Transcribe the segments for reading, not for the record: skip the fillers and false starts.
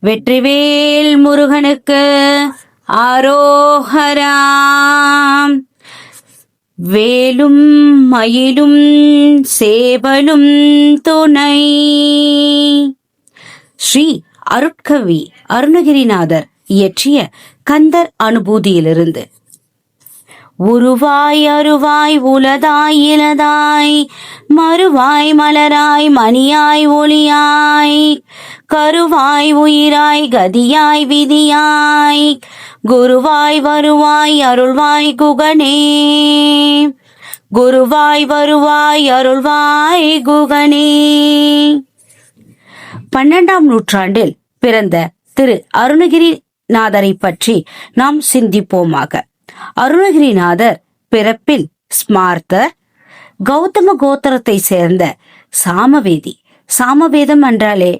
வெற்றிவேல் முருகனுக்கு ஆரோகராம். வேலும் மயிலும் சேவலும் துணை. ஸ்ரீ அருட்கவி அருணகிரிநாதர் இயற்றிய கந்தர் அனுபூதியிலிருந்து. உருவாய் அருவாய் உலதாய் இலதாய் மறுவாய் மலராய் மணியாய் ஒளியாய் கருவாய் உயிராய் கதியாய் விதியாய் குருவாய் வருவாய் அருள்வாய் குகனே. குருவாய் வருவாய் அருள்வாய் குகனே. 12ஆம் நூற்றாண்டில் பிறந்த திரு அருணகிரிநாதரை பற்றி நாம் சிந்திப்போமாக. அருணகிரிநாதர் பிறப்பில் ஸ்மார்த்தர், கௌதம கோத்திரத்தை சேர்ந்த சாமவேதி. சாமவேதம் என்றாலே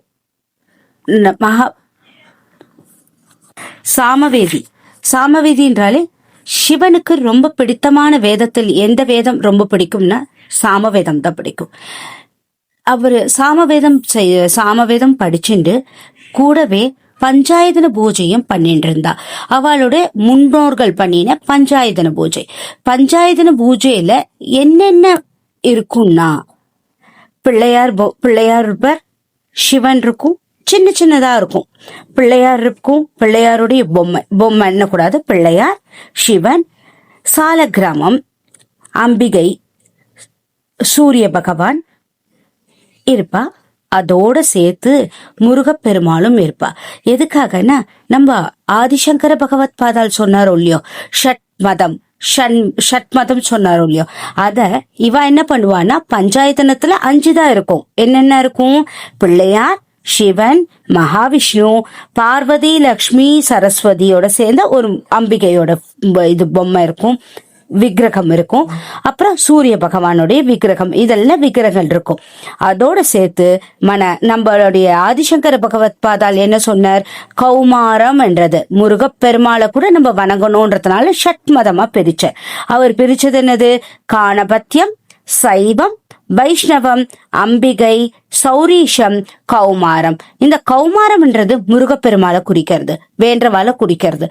சாமவேதி என்றாலே சிவனுக்கு ரொம்ப பிடித்தமான வேதத்தில் எந்த வேதம் ரொம்ப பிடிக்கும்னா சாமவேதம் தான் பிடிக்கும். அவரு சாமவேதம் படிச்சுட்டு கூடவே பஞ்சாயதன பூஜையும் பண்ணிட்டு இருந்தா. அவளுடைய முன்னோர்கள் பண்ணின பஞ்சாயதன பூஜை. பஞ்சாயதன பூஜையில என்னென்ன இருக்கும்னா பிள்ளையார் இருப்பார், சிவன் இருக்கும், சின்ன சின்னதா இருக்கும். பிள்ளையார் இருக்கும், பிள்ளையாருடைய பொம்மை என்னக்கூடாது, பிள்ளையார், சிவன், சாலக்கிராமம், அம்பிகை, சூரிய பகவான் இருப்பா. அதோட சேர்த்து முருகப்பெருமாளும் இருப்பா. எதுக்காகனா நம்ம ஆதிசங்கர பகவத் பாதால் சொன்னாரோ இல்லையோ, ஷட் மதம் சொன்னாரோ இல்லையோ, அத இவ என்ன பண்ணுவான்னா பஞ்சாயத்தனத்துல 5 தான் இருக்கும். என்னென்ன இருக்கும்? பிள்ளையார், சிவன், மகாவிஷ்ணு, பார்வதி, லக்ஷ்மி, சரஸ்வதியோட சேர்ந்த ஒரு அம்பிகையோட இது பொம்மை இருக்கும், விக்கிரகம் இருக்கும். அப்புறம் சூரிய பகவானுடைய விக்கிரகம், இதெல்லாம் விக்கிரகங்கள் இருக்கும். அதோட சேர்த்து நம்மளுடைய ஆதிசங்கர பகவத் பாதால் என்ன சொன்னார்? கௌமாரம் என்றது முருகப்பெருமாளை கூட நம்ம வணங்கணும்ன்றதுனால ஷட் மதமா பிரிச்சார். அவர் பிரிச்சது என்னது? காணபத்தியம், சைவம், வைஷ்ணவம், அம்பிகை, சௌரீஷம், கௌமாரம். இந்த கௌமாரம்ன்றது முருகப்பெருமாளை குறிக்கிறது, வேண்டவாளை குறிக்கிறது.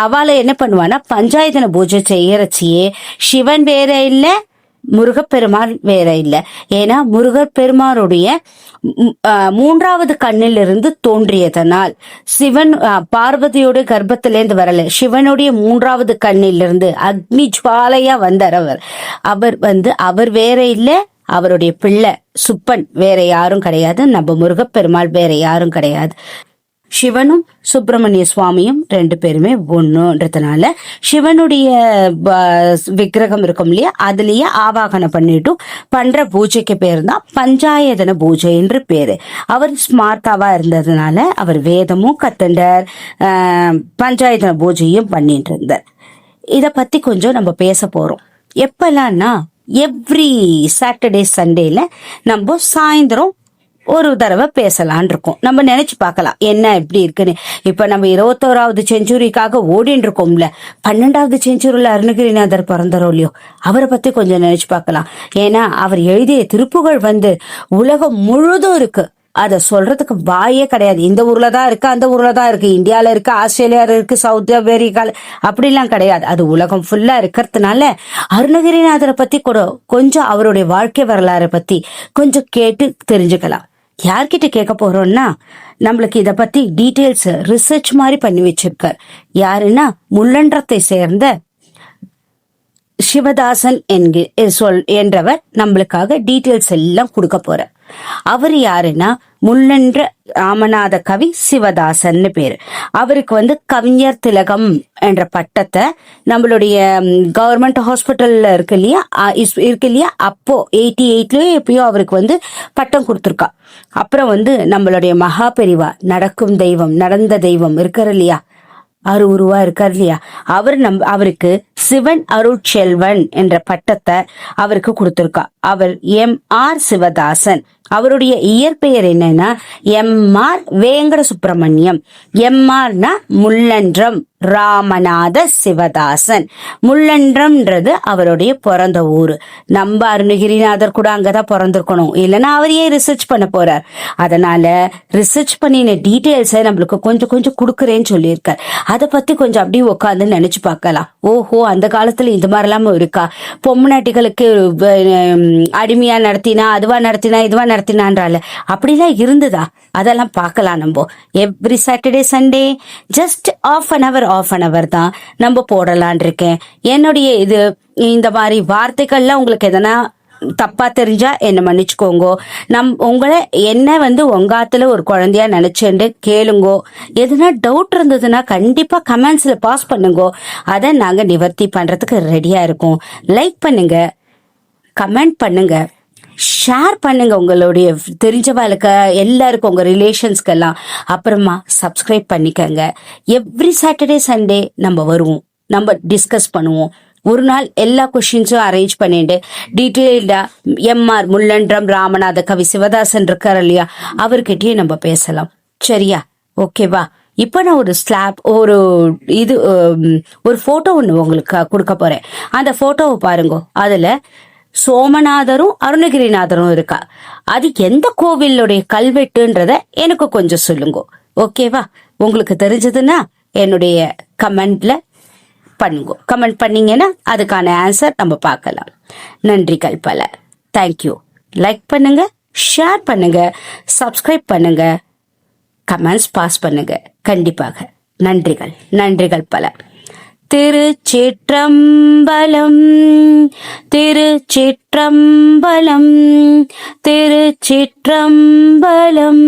அவளை என்ன பண்ணுவானா பஞ்சாயத்தன பூஜை செய்யறச்சியே சிவன் வேற இல்ல, முருகப்பெருமாள் வேற இல்ல. ஏன்னா முருகப்பெருமாளுடைய 3வது கண்ணிலிருந்து தோன்றியதனால் சிவன் பார்வதியோட கர்ப்பத்திலேருந்து வரல, சிவனுடைய 3வது கண்ணிலிருந்து அக்னி ஜுவாலையா வந்தார். அவர் வேற இல்ல, அவருடைய பிள்ளை சுப்பன் வேற யாரும் கிடையாது, நம்ம முருகப்பெருமாள் வேற யாரும் கிடையாது. சிவனும் சுப்பிரமணிய சுவாமியும் 2 பேருமே ஒண்ணுன்றதுனால சிவனுடைய விக்கிரகம் இருக்கும் இல்லையா, அதுலயே ஆவாகனம் பண்ணிட்டு பண்ற பூஜைக்கு பேர் தான் பஞ்சாயதன பூஜை என்று பேரு. அவர் ஸ்மார்த்தாவா இருந்ததுனால அவர் வேதமும் கத்துண்டார், பஞ்சாயதன பூஜையும் பண்ணிட்டு இருந்தார். இத பத்தி கொஞ்சம் நம்ம பேச போறோம். எப்பெல்லாம்னா எவ்ரி சாட்டர்டே சண்டேல நம்ம சாயந்தரம் ஒரு தடவை பேசலான் இருக்கோம். நம்ம நினைச்சு பார்க்கலாம் என்ன எப்படி இருக்குன்னு. இப்ப நம்ம 21வது செஞ்சுரிக்காக ஓடின்னு இருக்கோம்ல, 12வது செஞ்சுரியில அருணகிரிநாதர் பிறந்தாரோ இல்லையோ, அவரை பத்தி கொஞ்சம் நினைச்சு பார்க்கலாம். ஏன்னா அவர் எழுதிய திருப்புகழ் உலகம் முழுதும் இருக்கு. அத சொல்றதுக்கு வாயே கிடையாது. இந்த ஊர்ல தான் இருக்கு, அந்த ஊர்ல தான் இருக்கு, இந்தியால இருக்கு, ஆஸ்திரேலியால இருக்கு, சவுத் அமெரிக்கால அப்படிலாம் கிடையாது. அது உலகம் ஃபுல்லா இருக்கிறதுனால அருணகிரிநாதரை பத்தி கூட கொஞ்சம் அவருடைய வாழ்க்கை வரலாறை பத்தி கொஞ்சம் கேட்டு தெரிஞ்சுக்கலாம். யார்கிட்ட கேட்க போறோம்னா, நம்மளுக்கு இத பத்தி டீடைல்ஸ் ரிசர்ச் மாதிரி பண்ணி வச்சிருக்கார். யாருன்னா முள்ளன்றத்தை சேர்ந்த சிவதாசன் என்றவர் நம்மளுக்காக டீடைல்ஸ் எல்லாம் கொடுக்க போற. அவர் யாருன்னா முள்ளன்ற ராமநாத கவி சிவதாசன் பேரு. அவருக்கு கவிஞர் திலகம் என்ற பட்டத்தை நம்மளுடைய கவர்மெண்ட் ஹாஸ்பிட்டல்ல இருக்கு இல்லையா அப்போ 88லயோ எப்பயோ அவருக்கு பட்டம் கொடுத்துருக்கா. அப்புறம் நம்மளுடைய மகா பெரிவா நடக்கும் தெய்வம், நடந்த தெய்வம் இருக்காரு இல்லையா, அருவுருவா இருக்காரு இல்லையா, அவருக்கு சிவன் அருட்செல்வன் என்ற பட்டத்தை அவருக்கு கொடுத்திருக்கா. அவர் M.R. சிவதாசன். அவருடைய இயற்பெயர் என்னன்னா M.R. வேங்கட சுப்பிரமணியம். M.R.னா முள்ளன்றம் ராமநாத சிவதாசன். முள்ளன்றம்ன்றது அவருடைய பிறந்த ஊரு. நம்ம அருணகிரிநாதர் கூட அங்கதான் பிறந்திருக்கணும், இல்லைன்னா அவர் ஏன் ரிசர்ச் பண்ண போறார். அதனால ரிசர்ச் பண்ணின டீட்டெயில்ஸை நம்மளுக்கு கொஞ்சம் கொஞ்சம் கொடுக்குறேன்னு சொல்லியிருக்கார். அதை பத்தி கொஞ்சம் அப்படியே உட்காந்து நினைச்சு பார்க்கலாம். ஓஹோ, அந்த காலத்துல இந்த மாதிரி எல்லாம் இருக்கா, பொம்முநாட்டிகளுக்கு அடிமையா நடத்தினா, அதுவா நடத்தினா, இதுவா நடத்தினான்றால அப்படிலாம் இருந்ததா, அதெல்லாம் பார்க்கலாம். நம்ம every Saturday Sunday just half an hour தான் நம்ம போடலான் இருக்கேன். என்னுடைய இந்த மாதிரி வார்த்தைகள்லாம் உங்களுக்கு எதனா தப்பா தெரிஞ்சா என்ன மன்னிச்சுக்கோங்க. உங்களை என்ன உங்காத்துல ஒரு குழந்தையா நினைச்சுட்டு கேளுங்கோ. எதுனா டவுட் இருந்ததுன்னா கண்டிப்பா கமெண்ட்ஸ்ல பாஸ் பண்ணுங்க. அதை நாங்க நிவர்த்தி பண்றதுக்கு ரெடியா இருக்கோம். லைக் பண்ணுங்க, கமெண்ட் பண்ணுங்க, ஷேர் பண்ணுங்க உங்களுடைய தெரிஞ்சவளுக்கு எல்லாருக்கும், உங்க ரிலேஷன்ஸ்க்கு எல்லாம். அப்புறமா சப்ஸ்கிரைப் பண்ணிக்கங்க. எவ்ரி சாட்டர்டே சண்டே நம்ம வருவோம், நம்ம டிஸ்கஸ் பண்ணுவோம். ஒரு நாள் எல்லா கொஸ்டின்ஸும் அரேஞ்ச் பண்ணிட்டு டீட்டெயில்டா M.R. முள்ளன்றம் ராமநாத கவி சிவதாசன் இருக்கார் இல்லையா, அவர்கிட்டயே நம்ம பேசலாம். சரியா? ஓகேவா? இப்ப நான் ஒரு போட்டோ ஒண்ணு உங்களுக்கு கொடுக்க போறேன். அந்த போட்டோவை பாருங்க. அதுல சோமநாதரும் அருணகிரிநாதரும் இருக்கா. அது எந்த கோவிலுடைய கல்வெட்டுன்றத எனக்கு கொஞ்சம் சொல்லுங்க. ஓகேவா? உங்களுக்கு தெரிஞ்சதுன்னா என்னுடைய கமெண்ட்ல பண்ணுங்க. கமெண்ட் பண்ணீங்கன்னா அதுக்கான ஆன்சர் நம்ம பார்க்கலாம். நன்றிகள் பல. தேங்க்யூ. லைக் பண்ணுங்க, ஷேர் பண்ணுங்க, சப்ஸ்கிரைப் பண்ணுங்க, கமெண்ட்ஸ் பாஸ் பண்ணுங்க. கண்டிப்பாக. நன்றிகள் பல. திருச்சிற்றம்பலம், திருச்சிற்றம்பலம், திருச்சிற்றம்பலம்.